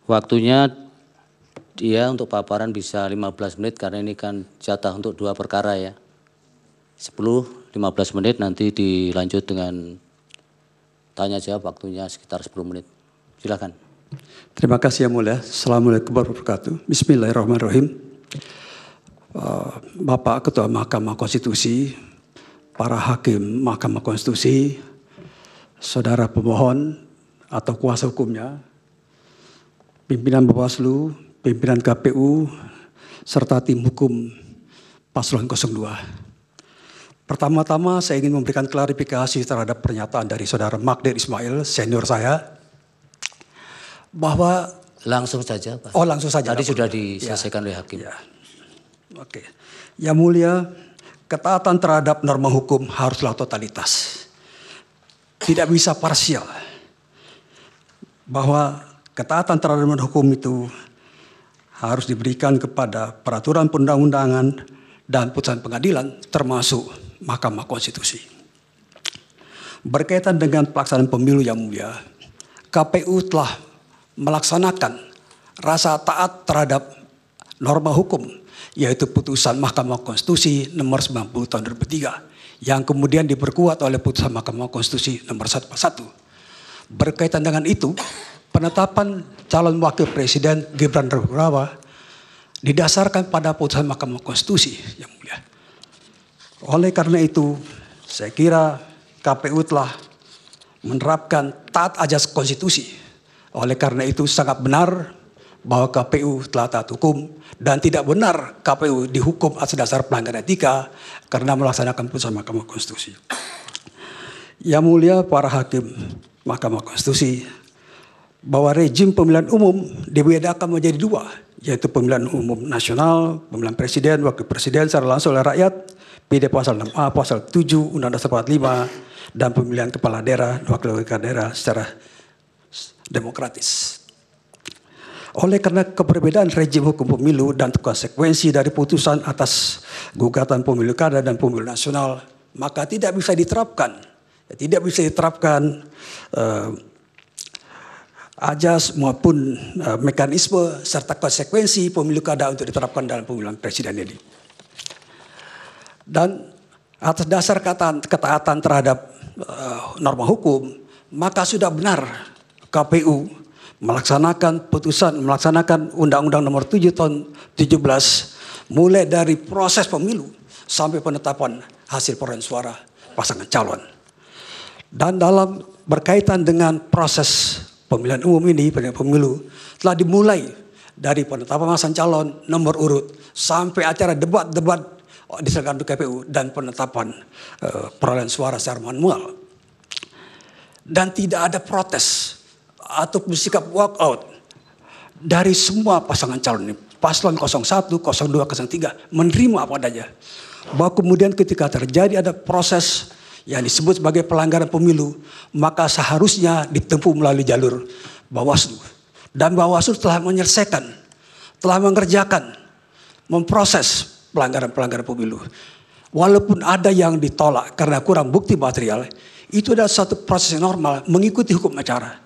Waktunya dia untuk paparan bisa 15 menit karena ini kan jatah untuk 2 perkara ya. 10-15 menit, nanti dilanjut dengan tanya jawab, waktunya sekitar 10 menit. Silakan. Terima kasih Yang Mulia. Assalamualaikum warahmatullahi wabarakatuh. Bismillahirrahmanirrahim. Bapak Ketua Mahkamah Konstitusi, para hakim Mahkamah Konstitusi, saudara pemohon atau kuasa hukumnya, pimpinan Bawaslu, pimpinan KPU, serta tim hukum Paslon 02. Pertama-tama saya ingin memberikan klarifikasi terhadap pernyataan dari saudara Magdir Ismail, senior saya, bahwa langsung saja Pak. Oh langsung saja. Tadi sudah diselesaikan oleh hakim. Ya. Oke. Yang Mulia, ketaatan terhadap norma hukum haruslah totalitas. Tidak bisa parsial. Bahwa ketaatan terhadap norma hukum itu harus diberikan kepada peraturan perundang-undangan dan putusan pengadilan termasuk Mahkamah Konstitusi. Berkaitan dengan pelaksanaan pemilu Yang Mulia, KPU telah melaksanakan rasa taat terhadap norma hukum, yaitu putusan Mahkamah Konstitusi nomor 90 tahun 2003 yang kemudian diperkuat oleh putusan Mahkamah Konstitusi nomor 141. Berkaitan dengan itu, penetapan calon wakil presiden Gibran Raka didasarkan pada putusan Mahkamah Konstitusi Yang Mulia. Oleh karena itu, saya kira KPU telah menerapkan taat ajas konstitusi. Oleh karena itu sangat benar bahwa KPU telah taat hukum dan tidak benar KPU dihukum atas dasar pelanggaran etika karena melaksanakan putusan Mahkamah Konstitusi. Yang Mulia para hakim Mahkamah Konstitusi, bahwa rejim pemilihan umum dibedakan menjadi 2, yaitu pemilihan umum nasional, pemilihan presiden, wakil presiden secara langsung oleh rakyat, PD pasal 6A, pasal 7, Undang-Undang Dasar 45, dan pemilihan kepala daerah, wakil daerah secara demokratis. Oleh karena keberbedaan rejim hukum pemilu dan konsekuensi dari putusan atas gugatan pemilu kada dan pemilu nasional, maka tidak bisa diterapkan, ajas maupun mekanisme serta konsekuensi pemilu kada untuk diterapkan dalam pemilihan presiden ini. Dan atas dasar ketaatan terhadap norma hukum, maka sudah benar KPU melaksanakan Undang-Undang Nomor 7 Tahun 17 mulai dari proses pemilu sampai penetapan hasil perolehan suara pasangan calon. Dan dalam berkaitan dengan proses pemilihan umum ini, pemilu telah dimulai dari penetapan pasangan calon, nomor urut, sampai acara debat-debat diselenggarakan KPU dan penetapan perolehan suara secara manual. Dan tidak ada protes atau bersikap walkout dari semua pasangan calon ini. Paslon 01, 02, 03 menerima apa adanya. Bahwa kemudian ketika terjadi ada proses yang disebut sebagai pelanggaran pemilu, maka seharusnya ditempuh melalui jalur Bawaslu. Dan Bawaslu telah menyelesaikan, telah mengerjakan, memproses pelanggaran-pelanggaran pemilu. Walaupun ada yang ditolak karena kurang bukti material, itu adalah satu proses yang normal mengikuti hukum acara.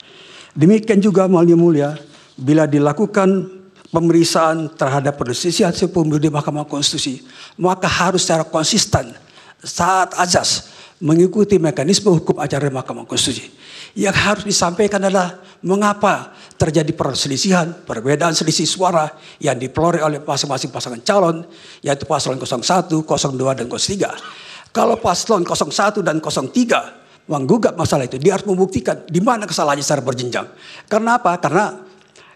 Demikian juga Yang Mulia, bila dilakukan pemeriksaan terhadap perselisihan hasil pemilu di Mahkamah Konstitusi, maka harus secara konsisten, taat azas, mengikuti mekanisme hukum acara di Mahkamah Konstitusi. Yang harus disampaikan adalah mengapa terjadi perselisihan, perbedaan selisih suara yang diperoleh oleh masing-masing pasangan calon, yaitu paslon 01, 02, dan 03. Kalau paslon 01 dan 03 menggugat masalah itu, dia harus membuktikan di mana kesalahannya secara berjenjang. Karena apa? Karena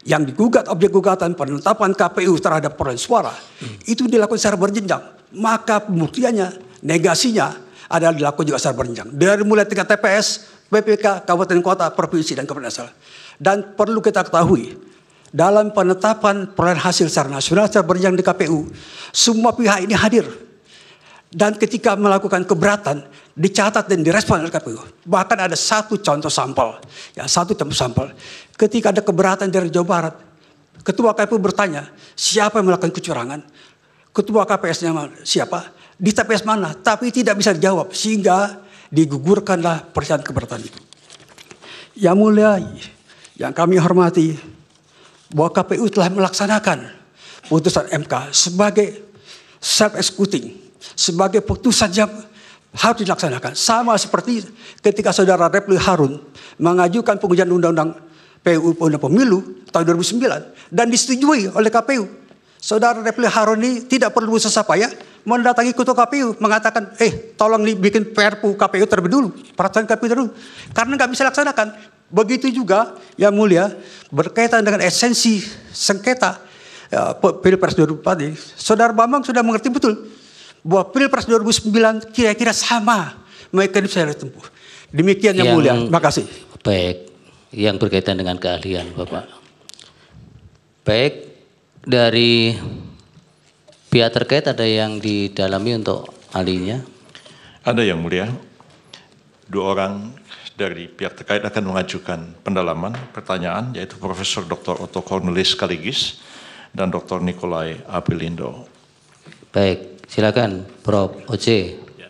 yang digugat objek gugatan penetapan KPU terhadap perolehan suara itu dilakukan secara berjenjang. Maka pembuktiannya, negasinya adalah dilakukan juga secara berjenjang. Dari mulai tingkat TPS, PPK, kabupaten kota, provinsi, dan kabupaten asal. Dan perlu kita ketahui, dalam penetapan perolehan hasil secara nasional secara berjenjang di KPU, semua pihak ini hadir. Dan ketika melakukan keberatan, dicatat dan direspon oleh KPU. Bahkan ada satu contoh sampel. Ketika ada keberatan dari Jawa Barat, Ketua KPU bertanya, siapa yang melakukan kecurangan? Ketua KPS-nya siapa? Di TPS mana? Tapi tidak bisa dijawab. Sehingga digugurkanlah persyaratan keberatan itu. Yang Mulia, yang kami hormati, bahwa KPU telah melaksanakan putusan MK sebagai self-executing, sebagai putusan yang harus dilaksanakan. Sama seperti ketika saudara Refli Harun mengajukan pengujian undang-undang PUU Pemilu tahun 2009 dan disetujui oleh KPU. Saudara Refli Harun ini tidak perlu susah payah mendatangi ketua KPU mengatakan, tolong bikin Perpu KPU terlebih dulu, peraturan KPU terlebih dulu, karena nggak bisa laksanakan. Begitu juga yang mulia berkaitan dengan esensi sengketa Pilpres 2004 ini, saudara Bambang sudah mengerti betul bahwa Pilpres 2009 kira-kira sama mekanisme yang ditempuh. Demikian yang mulia. Terima kasih. Baik, yang berkaitan dengan keahlian Bapak. Baik, dari pihak terkait ada yang didalami untuk ahlinya? Ada yang mulia. 2 orang dari pihak terkait akan mengajukan pendalaman pertanyaan, yaitu Profesor Dr. Otto Cornelis Kaligis dan Dr. Nikolai Apelindo. Baik, silakan Prof. Oce. Ya.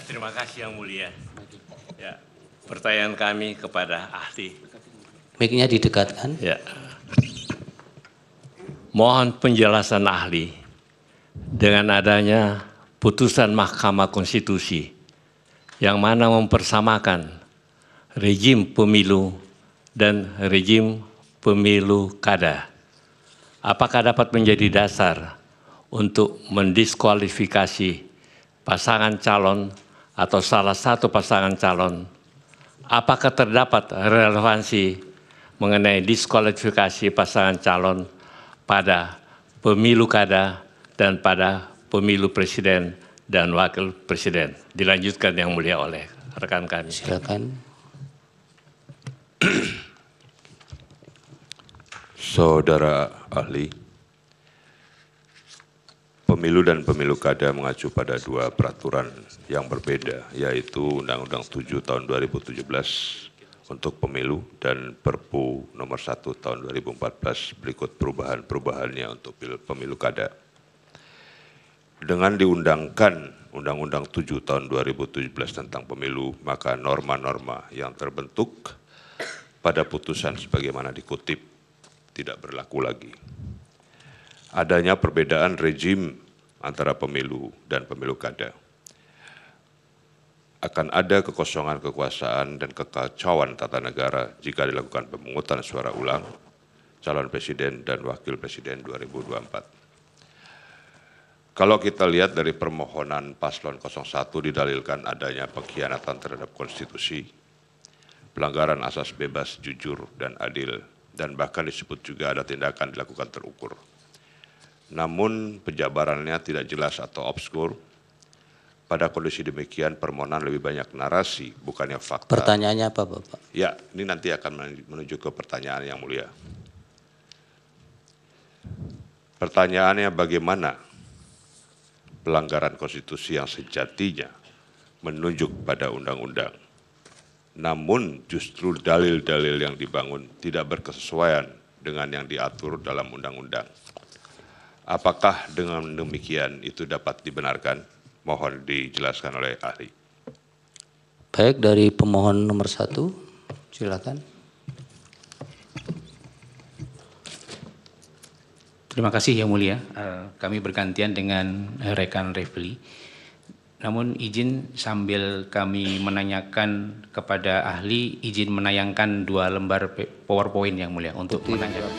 Terima kasih yang mulia. Ya, pertanyaan kami kepada ahli. Mic-nya didekatkan. Ya. Mohon penjelasan ahli dengan adanya putusan Mahkamah Konstitusi yang mana mempersamakan rejim pemilu dan rejim pemilu kada. Apakah dapat menjadi dasar untuk mendiskualifikasi pasangan calon atau salah satu pasangan calon? Apakah terdapat relevansi mengenai diskualifikasi pasangan calon pada pemilu kada dan pada pemilu presiden dan wakil presiden? Dilanjutkan yang mulia oleh rekan kami. Silakan. Saudara ahli, pemilu dan pemilu kada mengacu pada 2 peraturan yang berbeda, yaitu Undang-Undang 7 tahun 2017 untuk pemilu dan Perpu nomor 1 tahun 2014 berikut perubahan-perubahannya untuk pemilu kada. Dengan diundangkan Undang-Undang 7 tahun 2017 tentang pemilu, maka norma-norma yang terbentuk pada putusan sebagaimana dikutip tidak berlaku lagi. Adanya perbedaan rejim antara pemilu dan pemilu kada. Akan ada kekosongan kekuasaan dan kekacauan tata negara jika dilakukan pemungutan suara ulang calon presiden dan wakil presiden 2024. Kalau kita lihat dari permohonan paslon 01 didalilkan adanya pengkhianatan terhadap konstitusi, pelanggaran asas bebas, jujur, dan adil, dan bahkan disebut juga ada tindakan dilakukan terukur. Namun penjabarannya tidak jelas atau obskur. Pada kondisi demikian permohonan lebih banyak narasi bukannya fakta. Pertanyaannya apa Bapak? Ya, ini nanti akan menuju ke pertanyaan yang mulia. Pertanyaannya bagaimana pelanggaran konstitusi yang sejatinya menunjuk pada undang-undang. Namun justru dalil-dalil yang dibangun tidak berkesesuaian dengan yang diatur dalam undang-undang. Apakah dengan demikian itu dapat dibenarkan? Mohon dijelaskan oleh ahli. Baik, dari pemohon nomor 1, silakan. Terima kasih yang mulia. Kami bergantian dengan rekan Refli. Namun izin sambil kami menanyakan kepada ahli, izin menayangkan 2 lembar PowerPoint yang mulia untuk menanyakan.